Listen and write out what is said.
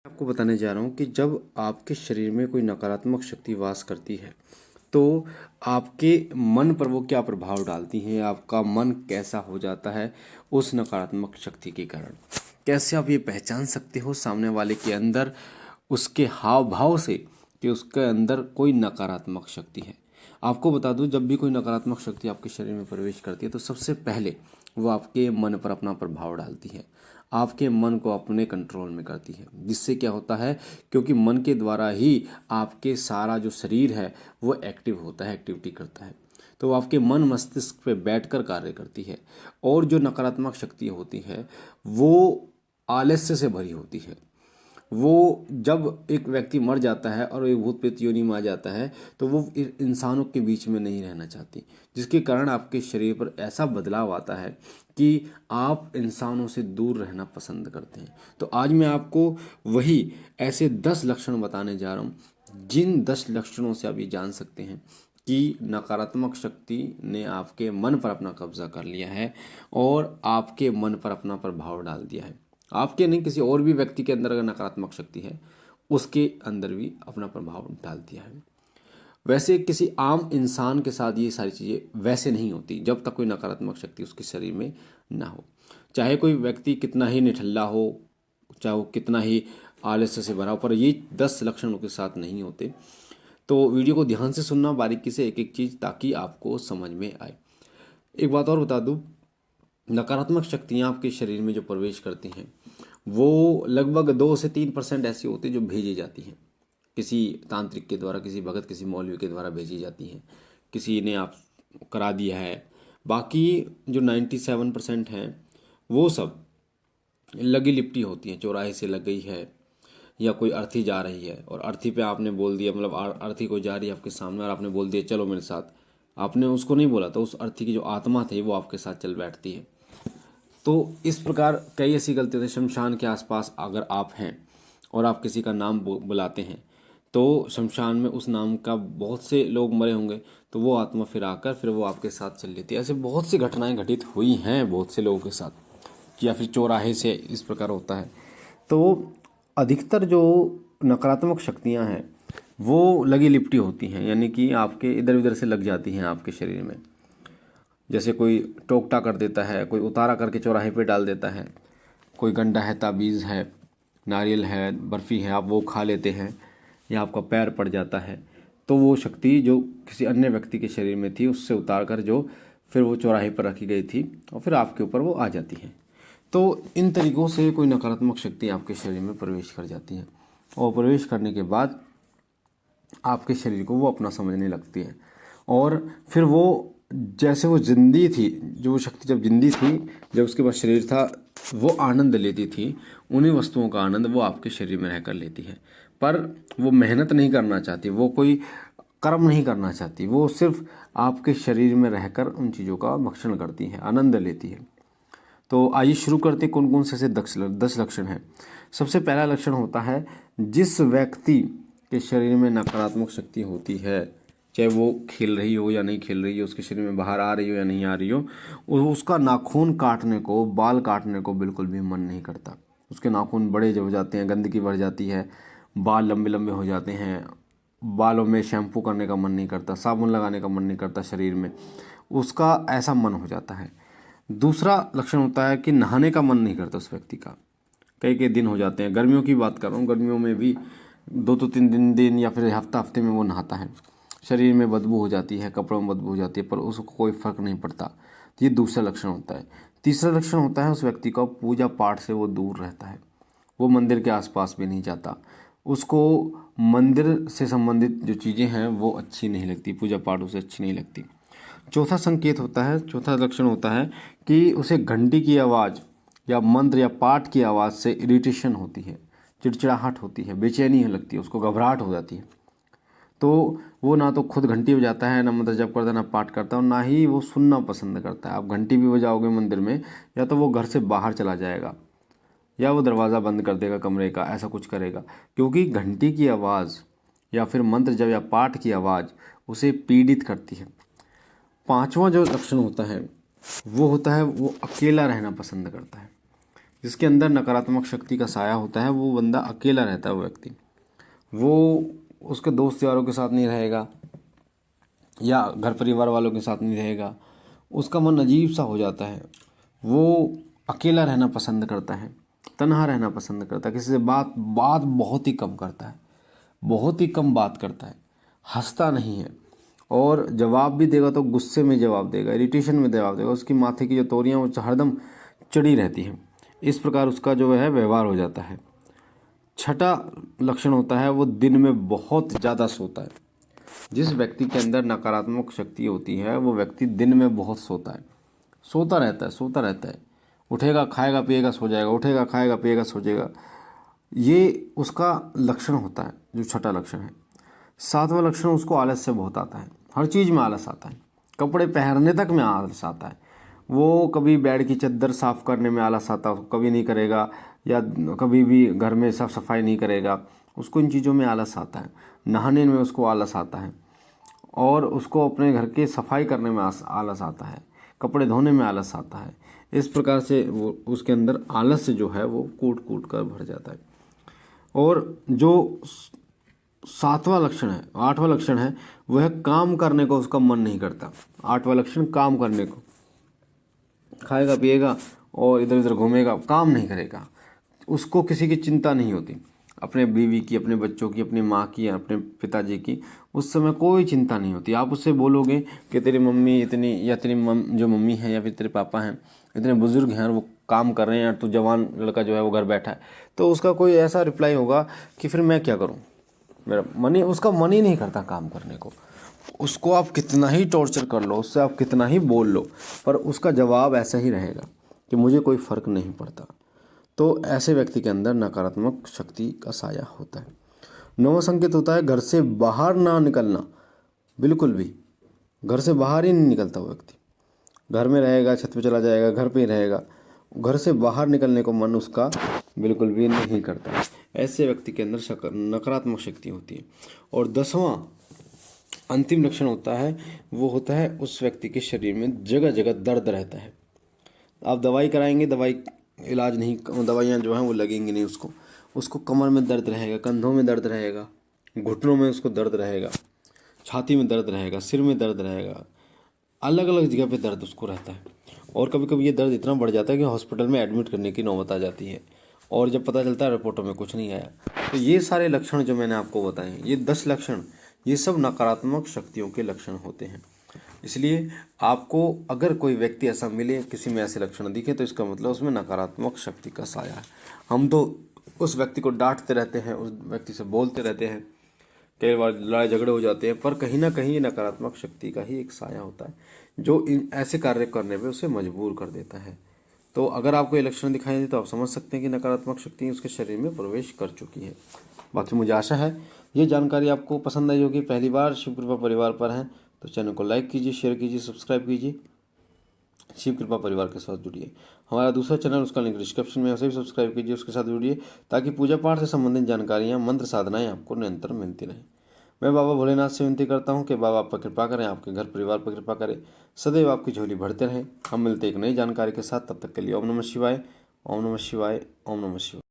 आपको बताने जा रहा हूँ कि जब आपके शरीर में कोई नकारात्मक शक्ति वास करती है तो आपके मन पर वो क्या प्रभाव डालती है, आपका मन कैसा हो जाता है उस नकारात्मक शक्ति के कारण। कैसे आप ये पहचान सकते हो सामने वाले के अंदर उसके हाव भाव से कि उसके अंदर कोई नकारात्मक शक्ति है। आपको बता दूं, जब भी कोई नकारात्मक शक्ति आपके शरीर में प्रवेश करती है तो सबसे पहले वो आपके मन पर अपना प्रभाव डालती है, आपके मन को अपने कंट्रोल में करती है। जिससे क्या होता है, क्योंकि मन के द्वारा ही आपके सारा जो शरीर है वो एक्टिव होता है, एक्टिविटी करता है। तो आपके मन मस्तिष्क पे बैठकर कार्य करती है। और जो नकारात्मक शक्ति होती है वो आलस्य से भरी होती है। वो जब एक व्यक्ति मर जाता है और एक भूत प्रेत योनि में आ जाता है तो वो इंसानों के बीच में नहीं रहना चाहती, जिसके कारण आपके शरीर पर ऐसा बदलाव आता है कि आप इंसानों से दूर रहना पसंद करते हैं। तो आज मैं आपको वही ऐसे 10 लक्षण बताने जा रहा हूँ जिन 10 लक्षणों से आप ये जान सकते हैं कि नकारात्मक शक्ति ने आपके मन पर अपना कब्जा कर लिया है और आपके मन पर अपना प्रभाव डाल दिया है। आपके नहीं, किसी और भी व्यक्ति के अंदर अगर नकारात्मक शक्ति है उसके अंदर भी अपना प्रभाव डाल दिया है। वैसे किसी आम इंसान के साथ ये सारी चीज़ें वैसे नहीं होती जब तक कोई नकारात्मक शक्ति उसके शरीर में ना हो। चाहे कोई व्यक्ति कितना ही निठल्ला हो, चाहे वो कितना ही आलस्य से भरा हो, पर ये 10 लक्षण उसके साथ नहीं होते। तो वीडियो को ध्यान से सुनना, बारीकी से एक एक चीज़, ताकि आपको समझ में आए। एक बात और बता दूं, नकारात्मक शक्तियाँ आपके शरीर में जो प्रवेश करती हैं वो लगभग 2 से 3% ऐसी होती है जो भेजी जाती हैं किसी तांत्रिक के द्वारा, किसी भगत, किसी मौलवी के द्वारा भेजी जाती हैं, किसी ने आप करा दिया है। बाकी जो 97% हैं वो सब लगी लिपटी होती हैं। चौराहे से लग गई है या कोई अर्थी जा रही है और अर्थी पे आपने बोल दिया, मतलब अर्थी को जा रही है आपके सामने और आपने बोल दिया चलो मेरे साथ। आपने उसको नहीं बोला तो उस अर्थी की जो आत्मा थी वो आपके साथ चल बैठती है। तो इस प्रकार कई ऐसी गलतियाँ होती हैं। शमशान के आसपास अगर आप हैं और आप किसी का नाम बुलाते हैं तो शमशान में उस नाम का बहुत से लोग मरे होंगे, तो वो आत्मा फिर आकर फिर वो आपके साथ चल लेती है। ऐसे बहुत सी घटनाएं घटित हुई हैं बहुत से लोगों के साथ। या फिर चौराहे से इस प्रकार होता है। तो अधिकतर जो नकारात्मक शक्तियां हैं वो लगी लिपटी होती हैं, यानी कि आपके इधर उधर से लग जाती हैं आपके शरीर में। जैसे कोई टोकटा कर देता है, कोई उतारा करके चौराहे पे डाल देता है, कोई गंडा है, ताबीज़ है, नारियल है, बर्फ़ी है, आप वो खा लेते हैं या आपका पैर पड़ जाता है, तो वो शक्ति जो किसी अन्य व्यक्ति के शरीर में थी उससे उतार कर जो फिर वो चौराहे पर रखी गई थी और फिर आपके ऊपर वो आ जाती है। तो इन तरीक़ों से कोई नकारात्मक शक्ति आपके शरीर में प्रवेश कर जाती है और प्रवेश करने के बाद आपके शरीर को वो अपना समझने लगती है। और फिर वो जैसे वो जिंदी थी, जो वो शक्ति जब जिंदी थी, जब उसके पास शरीर था, वो आनंद लेती थी, उन्हीं वस्तुओं का आनंद वो आपके शरीर में रहकर लेती है। पर वो मेहनत नहीं करना चाहती, वो कोई कर्म नहीं करना चाहती, वो सिर्फ आपके शरीर में रहकर उन चीज़ों का भक्षण करती है, आनंद लेती है। तो आइए शुरू करते कौन कौन से 10 लक्षण हैं। सबसे पहला लक्षण होता है, जिस व्यक्ति के शरीर में नकारात्मक शक्ति होती है, चाहे वो खेल रही हो या नहीं खेल रही हो, उसके शरीर में बाहर आ रही हो या नहीं आ रही हो, उसका नाखून काटने को, बाल काटने को बिल्कुल भी मन नहीं करता। उसके नाखून बड़े जो हो जाते हैं, गंदगी बढ़ जाती है, बाल लंबे लंबे हो जाते हैं, बालों में शैम्पू करने का मन नहीं करता, साबुन लगाने का मन नहीं करता शरीर में, उसका ऐसा मन हो जाता है। दूसरा लक्षण होता है कि नहाने का मन नहीं करता उस व्यक्ति का। कई कई दिन हो जाते हैं, गर्मियों की बात कर रहा हूँ, गर्मियों में भी 2 तो 3 दिन या फिर हफ्ते में वो नहाता है, शरीर में बदबू हो जाती है, कपड़ों में बदबू हो जाती है, पर उसको कोई फर्क नहीं पड़ता। तो ये दूसरा लक्षण होता है। तीसरा लक्षण होता है, उस व्यक्ति का पूजा पाठ से वो दूर रहता है, वो मंदिर के आसपास भी नहीं जाता, उसको मंदिर से संबंधित जो चीज़ें हैं वो अच्छी नहीं लगती, पूजा पाठ उसे अच्छी नहीं लगती। चौथा संकेत होता है, चौथा लक्षण होता है कि उसे घंटी की आवाज़ या मंत्र या पाठ की आवाज़ से इरिटेशन होती है, चिड़चिड़ाहट होती है, बेचैनी लगती है, उसको घबराहट हो जाती है। तो वो ना तो खुद घंटी बजाता है, ना मंत्र जप करता है, ना पाठ करता है, और ना ही वो सुनना पसंद करता है। आप घंटी भी बजाओगे मंदिर में, या तो वो घर से बाहर चला जाएगा या वो दरवाज़ा बंद कर देगा कमरे का, ऐसा कुछ करेगा, क्योंकि घंटी की आवाज़ या फिर मंत्र जप या पाठ की आवाज़ उसे पीड़ित करती है। पांचवा जो लक्षण होता है वो होता है, वो अकेला रहना पसंद करता है। जिसके अंदर नकारात्मक शक्ति का साया होता है वो बंदा अकेला रहता है। वो व्यक्ति, वो उसके दोस्त यारों के साथ नहीं रहेगा या घर परिवार वालों के साथ नहीं रहेगा, उसका मन अजीब सा हो जाता है। वो अकेला रहना पसंद करता है, तन्हा रहना पसंद करता है, किसी से बात बहुत ही कम करता है, बहुत ही कम बात करता है, हंसता नहीं है, और जवाब भी देगा तो गुस्से में जवाब देगा, इरिटेशन में जवाब देगा। उसकी माथे की जो तोरियां वो हरदम चढ़ी रहती हैं। इस प्रकार उसका जो है व्यवहार हो जाता है। छठा लक्षण होता है वो दिन में बहुत ज़्यादा सोता है। जिस व्यक्ति के अंदर नकारात्मक शक्ति होती है वो व्यक्ति दिन में बहुत सोता है, सोता रहता है। उठेगा, खाएगा, पिएगा, सो जाएगा, उठेगा, खाएगा, पिएगा, सो जाएगा। ये उसका लक्षण होता है, जो छठा लक्षण है। सातवां लक्षण, उसको आलस से बहुत आता है, हर चीज़ में आलस आता है, कपड़े पहनने तक में आलस आता है। वो कभी बेड की चादर साफ़ करने में आलस आता है, कभी नहीं करेगा, या कभी भी घर में साफ सफाई नहीं करेगा, उसको इन चीज़ों में आलस आता है। नहाने में उसको आलस आता है, और उसको अपने घर के सफाई करने में आलस आता है, कपड़े धोने में आलस आता है। इस प्रकार से वो उसके अंदर आलस जो है वो कूट कूट कर भर जाता है। और जो सातवां लक्षण है, आठवां लक्षण है, वह काम करने को उसका मन नहीं करता। आठवां लक्षण काम करने को, खाएगा पिएगा और इधर उधर घूमेगा, काम नहीं करेगा। उसको किसी की चिंता नहीं होती, अपने बीवी की, अपने बच्चों की, अपनी माँ की, अपने पिताजी की, उस समय कोई चिंता नहीं होती। आप उससे बोलोगे कि तेरी मम्मी इतनी, या तेरी जो मम्मी है या फिर तेरे पापा हैं इतने बुजुर्ग हैं और वो काम कर रहे हैं, और तू जवान लड़का जो है वो घर बैठा है, तो उसका कोई ऐसा रिप्लाई होगा कि फिर मैं क्या करूँ, मेरा उसका मन ही नहीं करता काम करने को। उसको आप कितना ही टॉर्चर कर लो, उससे आप कितना ही बोल लो, पर उसका जवाब ऐसा ही रहेगा कि मुझे कोई फ़र्क नहीं पड़ता। तो ऐसे व्यक्ति के अंदर नकारात्मक शक्ति का साया होता है। नौवां संकेत होता है घर से बाहर ना निकलना, बिल्कुल भी घर से बाहर ही नहीं निकलता वो व्यक्ति। घर में रहेगा, छत पे चला जाएगा, घर पे ही रहेगा, घर से बाहर निकलने को मन उसका बिल्कुल भी नहीं करता। ऐसे व्यक्ति के अंदर नकारात्मक शक्ति होती है। और 10वां अंतिम लक्षण होता है वो होता है उस व्यक्ति के शरीर में जगह जगह दर्द रहता है। आप दवाई कराएंगे, इलाज नहीं, दवाइयाँ जो हैं वो लगेंगी नहीं उसको कमर में दर्द रहेगा, कंधों में दर्द रहेगा, घुटनों में उसको दर्द रहेगा, छाती में दर्द रहेगा, सिर में दर्द रहेगा, अलग अलग जगह पे दर्द उसको रहता है। और कभी कभी ये दर्द इतना बढ़ जाता है कि हॉस्पिटल में एडमिट करने की नौबत आ जाती है, और जब पता चलता है रिपोर्टों में कुछ नहीं आया। तो ये सारे लक्षण जो मैंने आपको बताए, ये 10 लक्षण, ये सब नकारात्मक शक्तियों के लक्षण होते हैं। इसलिए आपको अगर कोई व्यक्ति ऐसा मिले, किसी में ऐसे लक्षण दिखे, तो इसका मतलब उसमें नकारात्मक शक्ति का साया है। हम तो उस व्यक्ति को डांटते रहते हैं, उस व्यक्ति से बोलते रहते हैं, कई बार लड़ाई झगड़े हो जाते हैं, पर कहीं ना कहीं ये नकारात्मक शक्ति का ही एक साया होता है जो इन ऐसे कार्य करने पे उसे मजबूर कर देता है। तो अगर आपको ये लक्षण दिखाई दे तो आप समझ सकते हैं कि नकारात्मक शक्ति उसके शरीर में प्रवेश कर चुकी है। बाकी मुझे आशा है ये जानकारी आपको पसंद आई होगी। पहली बार शिव कृपा परिवार पर हैं तो चैनल को लाइक कीजिए, शेयर कीजिए, सब्सक्राइब कीजिए, शिव कृपा परिवार के साथ जुड़िए। हमारा दूसरा चैनल, उसका लिंक डिस्क्रिप्शन में है, उसे भी सब्सक्राइब कीजिए, उसके साथ जुड़िए, ताकि पूजा पाठ से संबंधित जानकारियाँ, मंत्र साधनाएँ आपको निरंतर मिलती रहें। मैं बाबा भोलेनाथ से विनती करता हूँ कि बाबा आप पर कृपा करें, आपके घर परिवार पर कृपा करें, सदैव आपकी झोली भरते रहे। हम मिलते एक नई जानकारी के साथ, तब तक के लिए ओम नमः शिवाय, ओम नमः शिवाय, ओम नमः शिवाय।